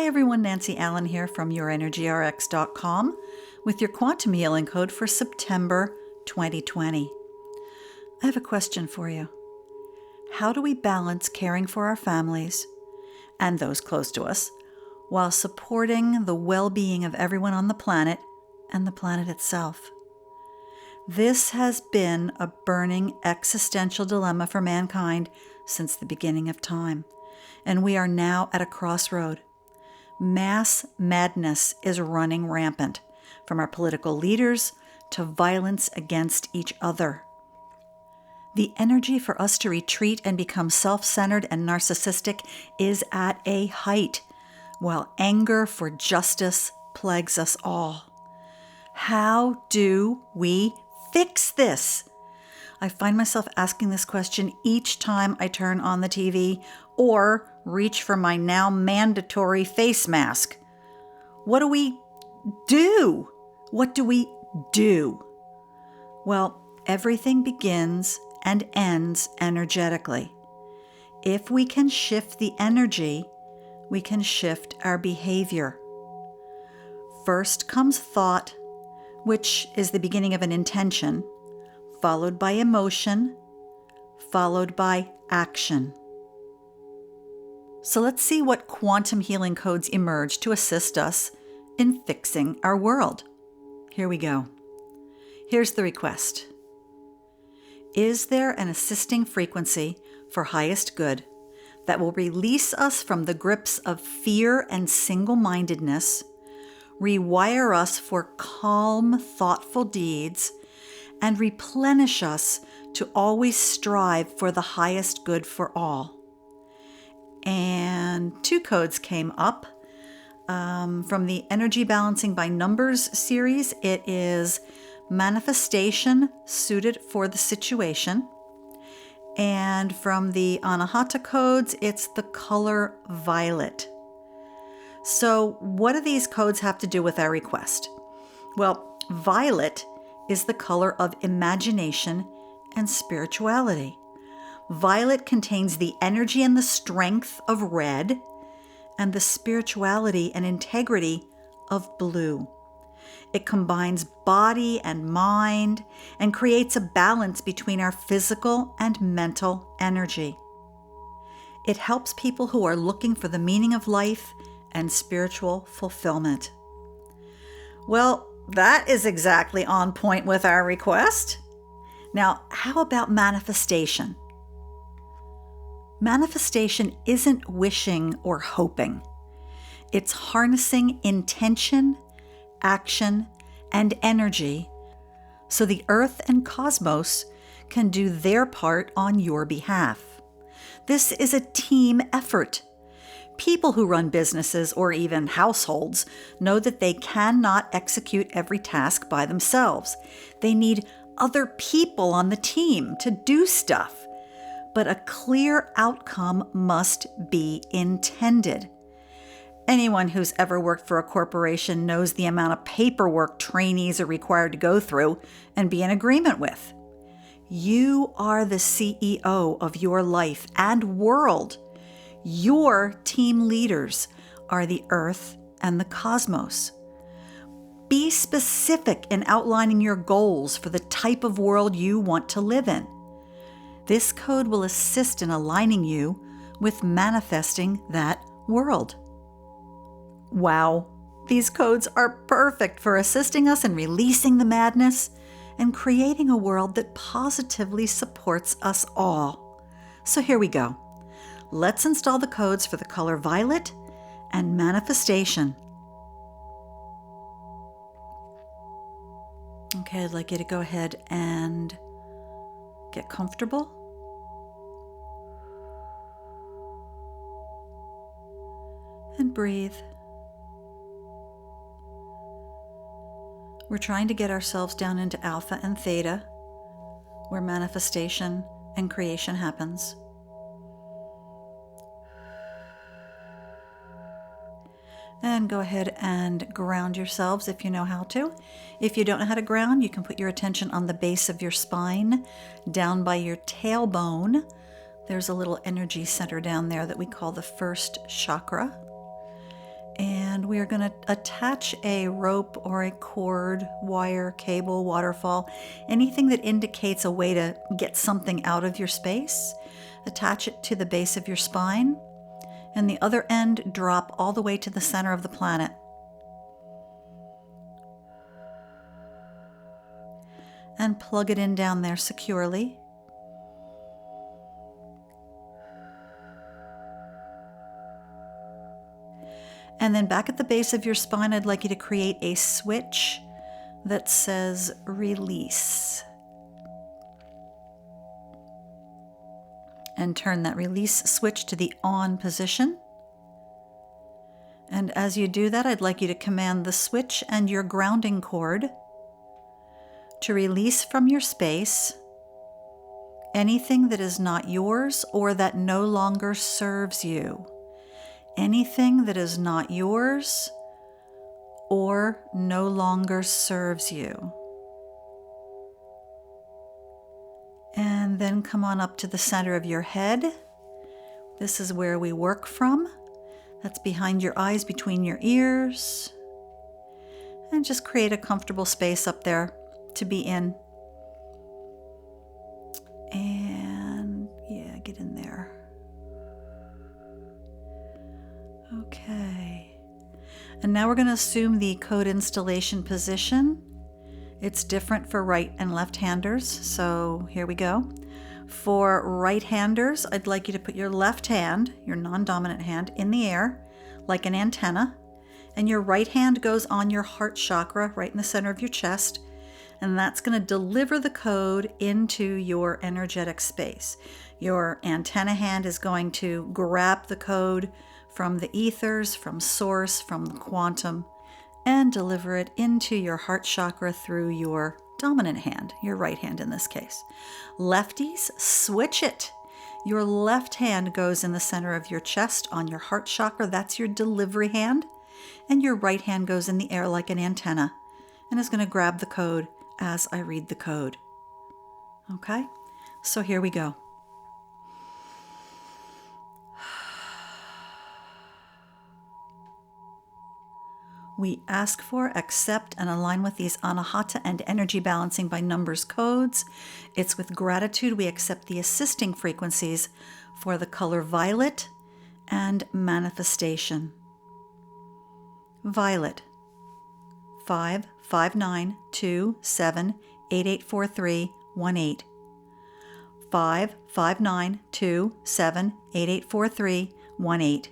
Hi everyone, Nancy Allen here from YourEnergyRx.com with your quantum healing code for September 2020. I have a question for you. How do we balance caring for our families and those close to us while supporting the well-being of everyone on the planet and the planet itself? This has been a burning existential dilemma for mankind since the beginning of time, and we are now at a crossroad. Mass madness is running rampant, from our political leaders to violence against each other. The energy for us to retreat and become self-centered and narcissistic is at a height, while anger for justice plagues us all. How do we fix this? I find myself asking this question each time I turn on the TV or reach for my now mandatory face mask. What do we do? What do we do? Well, everything begins and ends energetically. If we can shift the energy, we can shift our behavior. First comes thought, which is the beginning of an intention, followed by emotion, followed by action. So let's see what quantum healing codes emerge to assist us in fixing our world. Here we go. Here's the request. Is there an assisting frequency for highest good that will release us from the grips of fear and single-mindedness, rewire us for calm, thoughtful deeds, and replenish us to always strive for the highest good for all? And 2 codes came up from the Energy Balancing by Numbers series. It is manifestation suited for the situation. And from the Anahata Codes, it's the color violet. So what do these codes have to do with our request? Well, violet is the color of imagination and spirituality. Violet contains the energy and the strength of red and the spirituality and integrity of blue. It combines body and mind and creates a balance between our physical and mental energy. It helps people who are looking for the meaning of life and spiritual fulfillment. Well, that is exactly on point with our request. Now, how about manifestation? Manifestation isn't wishing or hoping. It's harnessing intention, action, and energy so the earth and cosmos can do their part on your behalf. This is a team effort. People who run businesses or even households know that they cannot execute every task by themselves. They need other people on the team to do stuff. But a clear outcome must be intended. Anyone who's ever worked for a corporation knows the amount of paperwork trainees are required to go through and be in agreement with. You are the CEO of your life and world. Your team leaders are the earth and the cosmos. Be specific in outlining your goals for the type of world you want to live in. This code will assist in aligning you with manifesting that world. Wow, these codes are perfect for assisting us in releasing the madness and creating a world that positively supports us all. So here we go. Let's install the codes for the color violet and manifestation. Okay, I'd like you to go ahead and get comfortable. And breathe. We're trying to get ourselves down into alpha and theta, where manifestation and creation happens. And go ahead and ground yourselves if you know how to. If you don't know how to ground, you can put your attention on the base of your spine, down by your tailbone. There's a little energy center down there that we call the first chakra. And we are going to attach a rope or a cord, wire, cable, waterfall, anything that indicates a way to get something out of your space. Attach it to the base of your spine, and the other end drop all the way to the center of the planet. And plug it in down there securely. And then back at the base of your spine, I'd like you to create a switch that says release. And turn that release switch to the on position. And as you do that, I'd like you to command the switch and your grounding cord to release from your space anything that is not yours or that no longer serves you. Anything that is not yours or no longer serves you. And then come on up to the center of your head. This is where we work from. That's behind your eyes, between your ears. And just create a comfortable space up there to be in. And yeah, get in there. Okay. And now we're going to assume the code installation position. It's different for right and left-handers, so here we go. For right-handers, I'd like you to put your left hand, your non-dominant hand, in the air like an antenna, and your right hand goes on your heart chakra right in the center of your chest, and that's going to deliver the code into your energetic space. Your antenna hand is going to grab the code from the ethers, from source, from the quantum, and deliver it into your heart chakra through your dominant hand, your right hand in this case. Lefties, switch it. Your left hand goes in the center of your chest on your heart chakra. That's your delivery hand. And your right hand goes in the air like an antenna and is going to grab the code as I read the code. Okay? So here we go. We ask for, accept, and align with these Anahata and energy balancing by numbers codes. It's with gratitude we accept the assisting frequencies for the color violet and manifestation. Violet, 55927884318. 55927884318.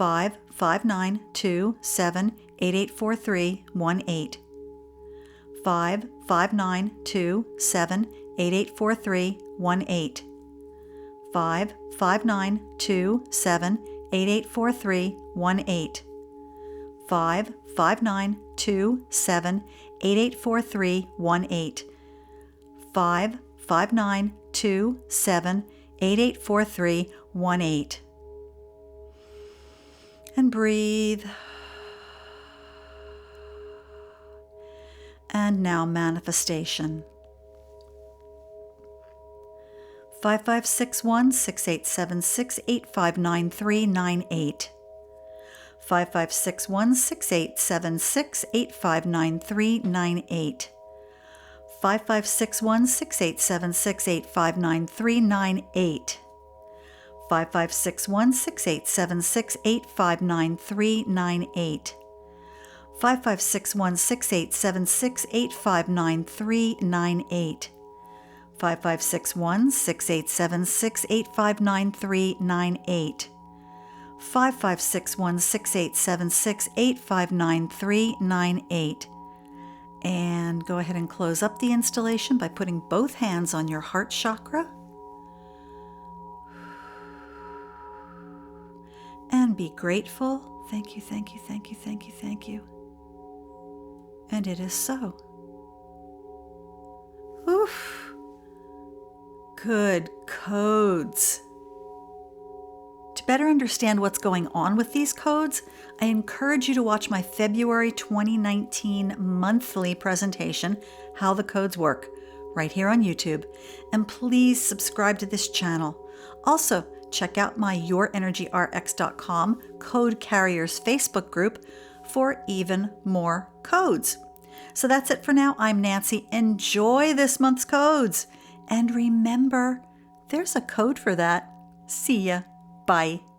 55927884318. 55927884318. 55927884318. 55927884318. 55927884318. And breathe. And now manifestation. 5561-6876-859398. 5561-6876-859398. 5561-6876-859398. 5561-6876-859398. 5561-6876-859398. 5561-6876-859398. 5561-6876-859398. And go ahead and close up the installation by putting both hands on your heart chakra. And be grateful. Thank you, thank you, thank you, thank you, thank you. And it is so. Oof. Good codes. To better understand what's going on with these codes, I encourage you to watch my February 2019 monthly presentation, How the Codes Work, right here on YouTube. And please subscribe to this channel. Also, check out my YourEnergyRx.com Code Carriers Facebook group for even more codes. So that's it for now. I'm Nancy. Enjoy this month's codes. And remember, there's a code for that. See ya. Bye.